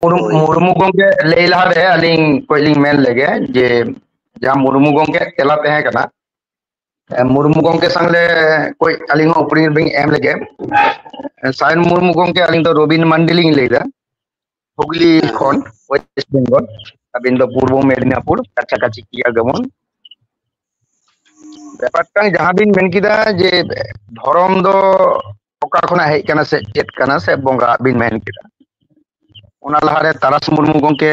मुर्मू गोंगे लई लहारे अलिंग coiling main लेगे जे जहां मुर्मू गोंगे तेला तहे कना मुर्मू गोंगे संगले कोई अलिंग ओपनिंग बिंग एम लेगे साइन मुर्मू गोंगे अलिंग तो रोबिन मंडलिंग लेदा हुगली खन वेस्ट बेंगल अबिन दो पूर्व मेदिनीपुर काछाकाछि किया गमन ব্যাপারটা जहां बिन मेन किदा जे धरम दो ओका खना हेज कना से चेत कना से बोंगा बिन मेन किदा ओना लहारे तारास मुर्मू गोंगे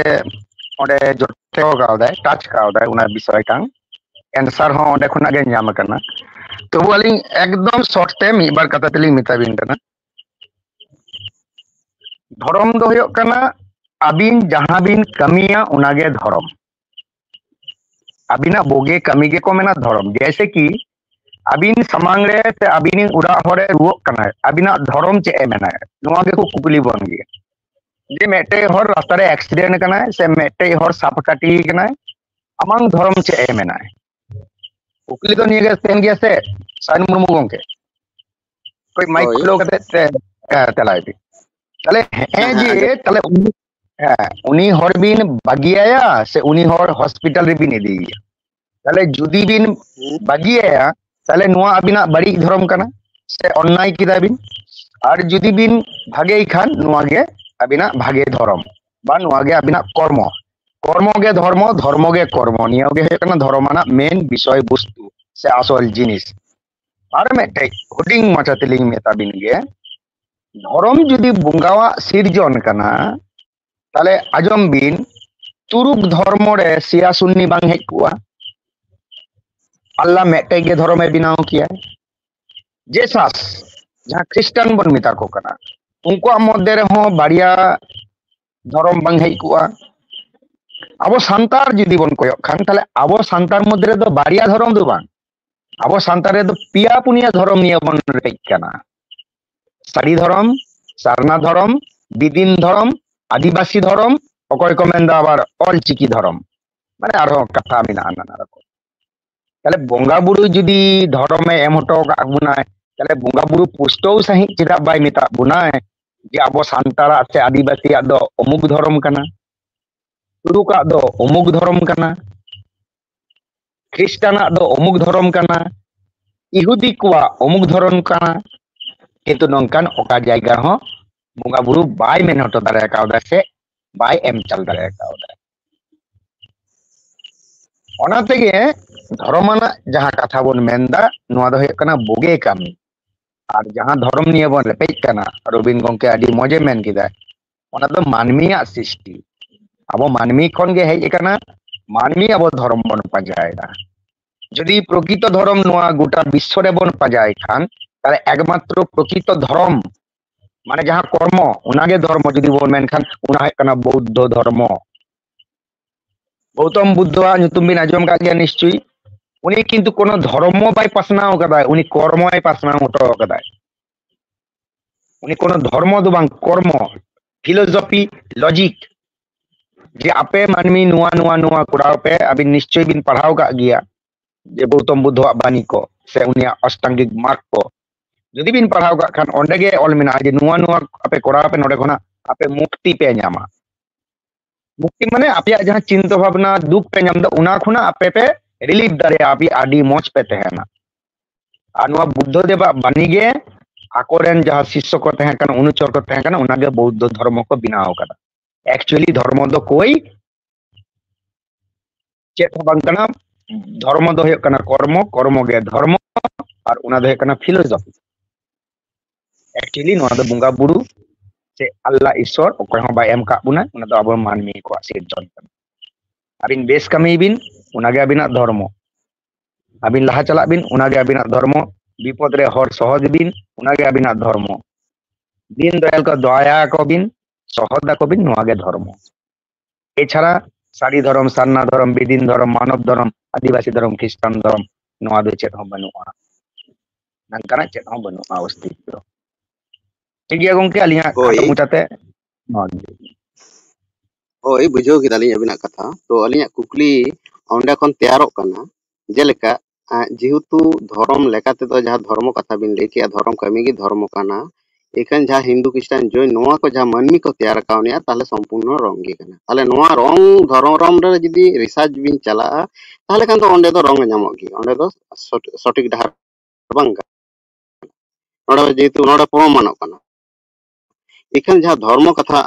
ओडे जोटे गावदा टच गावदा ओना विषय कांग एंसर हो ओडे खना गे ᱧᱟᱢ कना तो वालिंग एकदम शॉर्ट ते मी बार कथा तेलिंग मिता बिन कना धरम दो होयो कना अबिन जहां बिन कमिया ओनागे धरम अबिना बोगे कमी के को मेना धरम जैसे कि अबिन समांग रे से अबिन उड़ा हरे रुक कना अबिना धरम चे मेना नोआ के को कुकुली बन गे जे मेटे हर रास्ता रे एक्सीडेंट कना से मेटे हर सापकाटी कना अमांग धरम चे मेना कुकुली तो निये सेन गया से साइन मुर्मू गोंके कोई माइक खुलो कते तलाय दी तले हे जे तले उनी हर बिन बागिया से उनी हर हॉस्पिटल रे बिन इदी तले जुदी बिन बागिया तले नुआ अबिना बड़ी धर्म कना से अन्याय किदा बिन और जुदी बिन भागे खान नुआ गे अबिना भागे धर्म बा नुआ गे अबिना कर्म कर्म गे धर्म धर्म गे कर्म निया गे हे कना धर्मना मेन विषय वस्तु से आसल जिनिस और मेटे हुडिंग माचा तेलिंग मेता बिन गे धर्म जुदी बुंगावा सिरजन कना ताले आजम बिन तुरुक धर्म रे सिया सुन्नी बांग हेज कुआ अल्लाह मेटे गे धर्म ए बिनाव किया जेसास जहां क्रिश्चियन बन मिता को कना उनको मध्य रे हो बारिया धर्म बांग हेज कुआ अब संतार जुदी बन कोयो खान ताले अब संतार मध्य रे दो बारिया धर्म दो बांग अब संतार रे दो पिया पुनिया धर्म निया बन हेज कना सारी धर्म सारना धर्म बिदिन धर्म आदिवासी धर्म अकय को मेंदा आबार ऑल चिकी धर्म माने आरो कथा मिना नाना रको ताले बोंगा बुरु जुदी धर्म में एम हटो का बुनाय ताले बोंगा बुरु पुष्टो सही चिदा बाय मिता बुनाय जे अब सांतारा से आदिवासी दो अमुक धर्म कना तुरुका दो अमुक धर्म कना क्रिश्चियना दो अमुक धर्म कना इहुदी कुआ अमुक धर्म कना किंतु नंकान ओका जायगा हो बोंगा बुरु बाय मेन हटो दारे कावदा से बाय एम चल दारे कावदा ओना तेगे धर्मना जहां कथा बोन मेंदा नोआ दो हेकना बोगे कामी और जहां धर्म निये बोन लेपेज कना रबिन गोंके आदि मजे मेन किदा ओना दो मानमिया सृष्टि अब मानमी खन गे हेज कना मानमी अब धर्म बोन पाजायदा जदि प्रकृत धर्म नोआ गोटा विश्व रे बोन पाजाय खान ताले एकमात्र प्रकृत धर्म माने जहां कर्म उनागे धर्म जदि बोन मेन खान उना है कना बौद्ध धर्म गौतम बुद्ध नुतुम बिन आजम का गया निश्चय उनी किंतु कोनो धर्म बाय पासनाव कदा उनी कर्म आय पासनाव हटो कदा उनी कोनो धर्म दो बांग कर्म फिलोसफी लॉजिक जे आपे मानमी नुआ नुआ नुआ कुराव पे अबिन निश्चय बिन पढ़ाव का गया जे गौतम बुद्ध बानी को से उनिया अष्टांगिक मार्ग को जदि बिन पढ़ाव का खान ओंडे गे ऑल मिना जे नुआ नुआ आपे कोराव पे नोडे खना आपे मुक्ति पे ᱧᱟᱢᱟ मुक्ति माने आपया जहां चिंता भावना दुख पे ᱧᱟᱢ ᱫᱚ उना खुना आपे पे रिलीफ दारे आपी आदि मोच पे तहना आ नुआ बुद्ध देवा बानी गे आकोरेन जहां शिष्य को तहन कन अनुचर को तहन कन उना गे बौद्ध धर्म को बिनाव कदा एक्चुअली धर्म दो कोई चेत बांग कना धर्म दो हे कना कर्म कर्म गे धर्म और उना दो हे कना फिलोसफी एक्चुअली नोआ दो बुंगा बुरु से अल्लाह ईश्वर ओकय हो बाय एम का बुना उना दो अब मानमी को सिरजन कना अबिन बेस कमी बिन उना गे अबिना धर्म अबिन लहा चला बिन उना गे अबिना धर्म विपद रे हर सहज बिन उना गे अबिना धर्म दिन दयाल को दया को बिन सहदा को बिन नोआ गे धर्म एछाड़ा सारी धर्म सारना धर्म बिदिन धर्म मानव धर्म आदिवासी धर्म क्रिश्चियन धर्म नोआ दो चेत हो बनुआ नंकाना चेत हो बनुआ अस्तित्व ठीक है गोंके अलिया मुचाते ओय बुझो किदाली अबिना कथा तो अलिया कुकली ओंडे खन तैयारो कना जेलेका जेहेतु धर्म लेकाते तो जहां धर्म कथा बिन लेकिया धर्म कमी की धर्म कना एखन जहाँ हिंदू क्रिस्टियन जैन नोआ को जहाँ मानमी को तैयार कावनिया ताले संपूर्ण रंग गे कना ताले नोआ रंग धर्म रे जदी रिसर्च बिन चला ताले खान तो ओंडे दो रंग नामक गे ओंडे दो सटीक डहार बांग नोडे जेतु नोडे प्रमाणक कना एखन जहाँ धर्म कथा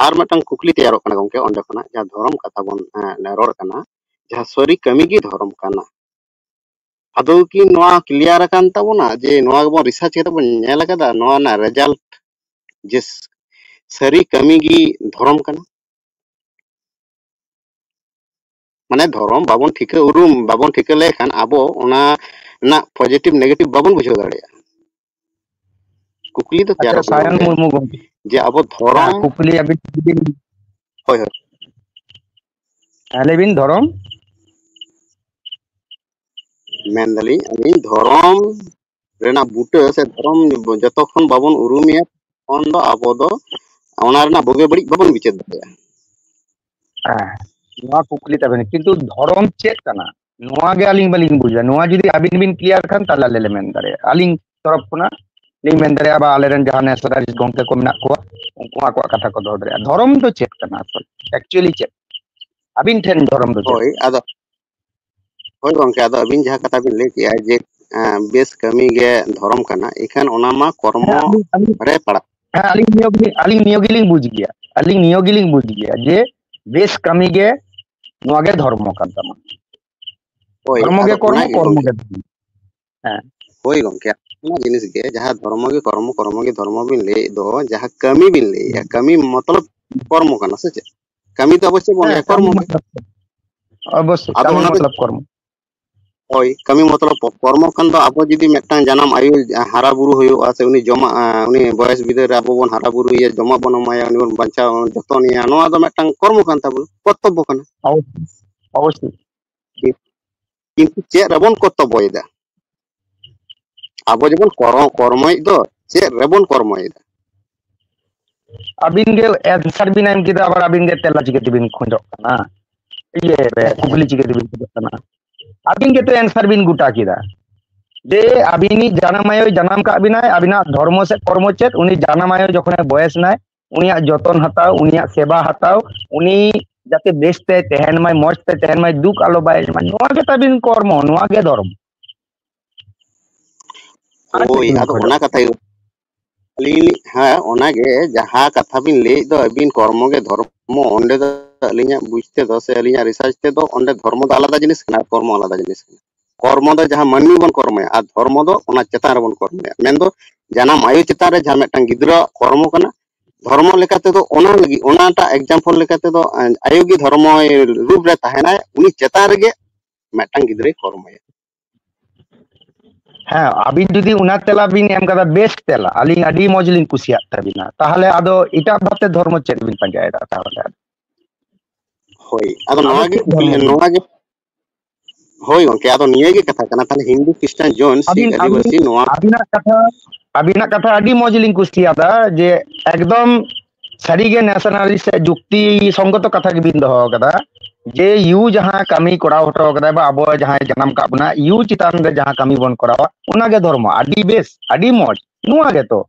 आर मटन कुकली तैयार कना गंके ओंडे खना जहाँ धर्म कथा बन रोड कना जहाँ सरी कमी गे धर्म कना आदो की नोआ क्लियर कान ताबोना जे नोआ गबो रिसर्च केता बन नेल कदा नोआ ना रिजल्ट जे सरी कमी गी धर्म कना माने धर्म बाबन ठिका उरुम बाबन ठिका लेखान आबो ओना ना पॉजिटिव नेगेटिव बाबन बुझो दाड़े कुकली तो तैयार अच्छा सायन मुर्मू गंके जे आबो धर्म कुकली अबिन होय होय लेबिन धर्म मेन दली अली धर्म रेना बुटे से धर्म जतो खन बाबन उरुमिया खन दो आबो दो ओना रेना बगे बड़ी बाबन बिचार दाड़े नोआ कुकली तबेन किंतु धर्म चेक कना नोआ गे अलिंग बलिंग बुझा नोआ जदी अबिन बिन क्लियर खान ताला ले मेन दारे अलिंग तरफ खुना लिंग मेन दारे बा आलेरन जहां नेशनलिस्ट गंके को मेना को उनको आको कथा को दो दारे धर्म तो चेक कना एक्चुअली चेक अबिन ठेन धर्म तो होय आदो होय गंके आदो अबिन जहां कथा बिन ले किया जे बेस कमी गे धर्म कना एखान ओना मा कर्म रे पड़ा अलिंग नियोगिलिंग बुझ गया अलिंग नियोगिलिंग बुझ गया जे बेस कमी गे नोआ गे धर्म कान तमा होय धर्म गे कर्म कर्म गे हां होय गंके ओना जिनिस गे जहां धर्म गे कर्म कर्म गे धर्म बिन ले दो जहां कमी बिन ले या कमी मतलब कर्म कना से चे कमी तो अवश्य बोले कर्म अवश्य कमी मतलब कर्म होय कमी मतलब कर्म खान दो आबो जदी मेटांग जानम आयु हारा बुरु होयो से उनी जमा उनी बयस बिदर आबो बन हारा बुरु ये जमा बन माया उनी बन बंचा जतनिया नोआ दो मेटांग कर्म खान ताबो कर्तव्य खाना अवश्य किंतु चे रेबन कर्तव्यदा आबो जबन कर्मय दो चे रेबन कर्मयदा अबिन गे आंसर बिन एम किदा आबार अबिन गे तेला चिके बिन खोजो कना ये कुकली चिके बिन खोजो कना अबिन गे तो आंसर बिन गुटा किदा जे अबिनी जानामायो जानम का अबिनाय अबिना धर्म से कर्म चेत उनी जानामायो जखने बयस नाय उनिया जतन हताव उनिया सेवा हताव उनी जाते बेसते तेहन माय मजते तेहन माय दुख आलो बाय नोआ गे तबिन कर्म नोआ गे धर्म ओय आदो ओना कथा अली हाँ ओना गे जहां कथा बिन ले दो अबिन कर्म गे धर्म ओंडे दो अलिया बुझते दो से अलिया रिसर्च ते दो ओंडे धर्म दो आलादा जिनिस कना कर्म आलादा जिनिस कर्म दो जहां मानमी बन कर्म आ धर्म दो ओना चेतान रे बन कर्म मेन दो जाना मायो चेतान रे जहां मेटांग गिद्रा कर्म कना धर्म लेकाते दो ओना लगी ओनाटा एग्जांपल लेकाते दो आयोगी धर्म रूप रे ताहेना उनी चेतान रे गे मेटांग गिद्रे कर्म हाँ अबिन जुदी उना तेला बिन एम कदा बेस्ट तेला अलिंग अडी मौजलिंग कुसिया तबिना ताहले आदो इटा भाते धर्म चेक बिन पंजायदा ताहले होय आदो नोआ गे होय गंके आदो निये गे कथा कना ताले हिंदू क्रिश्चियन जॉन सिख आदिवासी नोआ अबिना कथा अडी मौजलिंग कुसिया दा जे एकदम सारी गे नेशनलिस्ट जुक्ति संगत कथा के बिन दहो कदा जे यू जहां कमी कोड़ा हटो कदा बा अब जहां जन्म का बना यू चितान रे जहां कमी बन करावा उना गे धर्म अडी बेस अडी मौज नुआ गे तो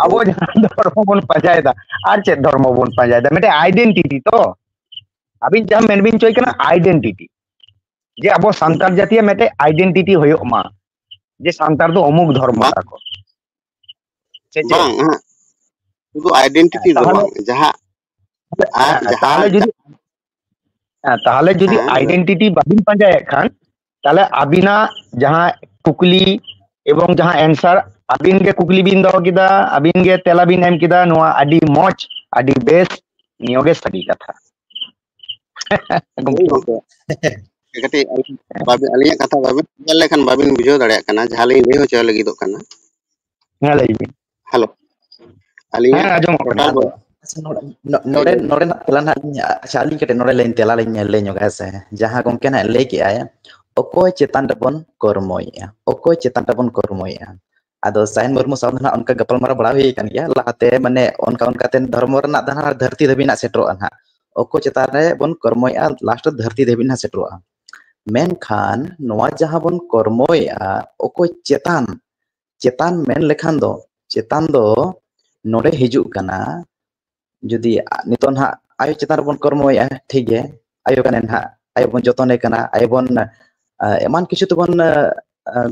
अब जहां धर्म बन पंजायदा आर चे धर्म बन पंजायदा मेटे आइडेंटिटी तो अबिन जहां मेनबिन चोय कना आइडेंटिटी जे अब संतार जातीय मेटे आइडेंटिटी होयो मा जे संतार दो अमुक धर्म ताको से बांग तो आइडेंटिटी दो बांग जहां ताहले जुदी आइडेंटिटी बाबिन पंजाय खान ताहले अबिना जहां कुकली एवं जहां आंसर अबिन गे कुकली बिन दो किदा अबिन गे तेला बिन एम किदा नोआ अडी मौज अडी बेस नियोगे सदी कथा कते बाबे अलिया कथा बाबे चल लेखन बाबिन बुझो दाड़े कना झाले ले हो चल लगी दो कना हेलो अलिया आजम कना नोडे नोडे ना तेला ना अच्छा अली कटे नोडे लेन तेला ले ᱧᱚᱜᱟ से जहां गंके ना ले के आया ओको चेतन रबन कर्मोया ओको चेतन रबन कर्मोया आदो साइन मुर्मू साव ना उनका गपल मारा बड़ा हुई कान गया लाते माने उनका उनका तेन धर्म रना दना धरती धबिना सेटरो ना ओको चेतन रे बन कर्मोया लास्ट धरती धबिना सेटरो मेन खान नोआ जहां बन कर्मोया ओको चेतन cetan men lekhan do cetan do node hijuk kana judi niton ha ayo cetan bon kormoy ठीक है ayo kanen ha ayo bon jotone kana ayo bon eman kichu to bon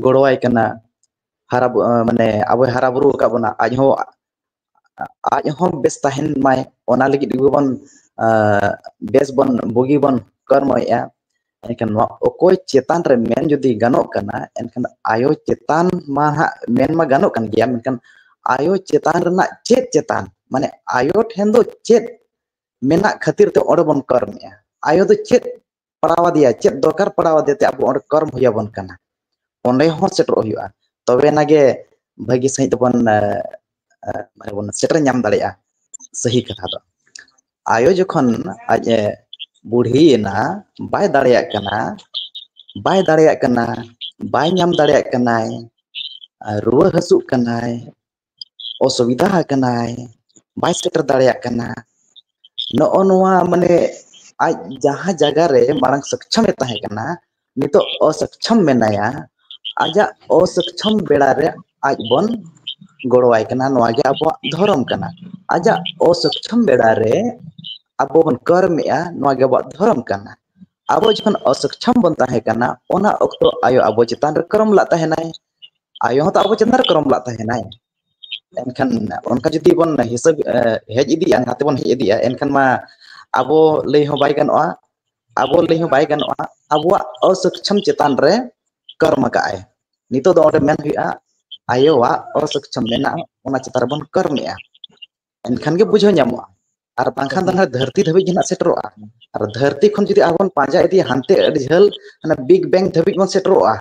goroy kana hara mane abo hara buru ka bona aj ho bes tahen mai ona lagi bon bes bon bogi bon kormoy enkan okoy cetan re men judi ganok kana enkan ayo cetan ma men ma ganok kan gia menkan ayo cetan rena cetan mane ayo ठेन दो चेत मेना खातिर ते ओडे बन कर्म या आयो दो चेत पड़ावा दिया चेत दरकार पड़ावा देते अब ओडे कर्म होया बन कना ओंडे हो सेटर होया तबे नागे भागी सही तबन माने बन सेटर नाम दाड़िया सही कथा दो आयो जखन आज बुढ़ी ना बाय दाड़िया कना बाय नाम दाड़िया कनाय रुवा हसु कनाय असुविधा कनाय बाय सेटर दाड़िया कना नो नोआ माने आज जहां जगह रे मारंग सक्षम ताहे कना नितो असक्षम मेनाया आजा असक्षम बेड़ा रे आज बन गोड़वाय कना नोआ गे अब धर्म कना आजा असक्षम बेड़ा रे अब बन कर्मया नोआ गे अब धर्म कना अब जखन असक्षम बन ताहे कना ओना अक्तो आयो अब चितान रे कर्म ला ताहे नाय आयो तो अब चितान रे कर्म ला ताहे नाय एनखान उनका जुदी बन हिसाब हेज इदी नाते बन हेज इदी एनखान मा आबो लई हो बाय गनोआ आबो लई हो बाय गनोआ आबो असक्षम चेतान रे कर्म काए नितो दो ओडे मेन हुआ आयोवा असक्षम मेना ओना चेतान बन कर्मया एनखान गे बुझो ᱧᱟᱢᱚᱜᱼᱟ आर बांखान दन धरती धबि जना सेटरोआ आर धरती खन जुदी आबन पांजा इदी हानते अडी झल बिग बैंग धबि बन सेटरोआ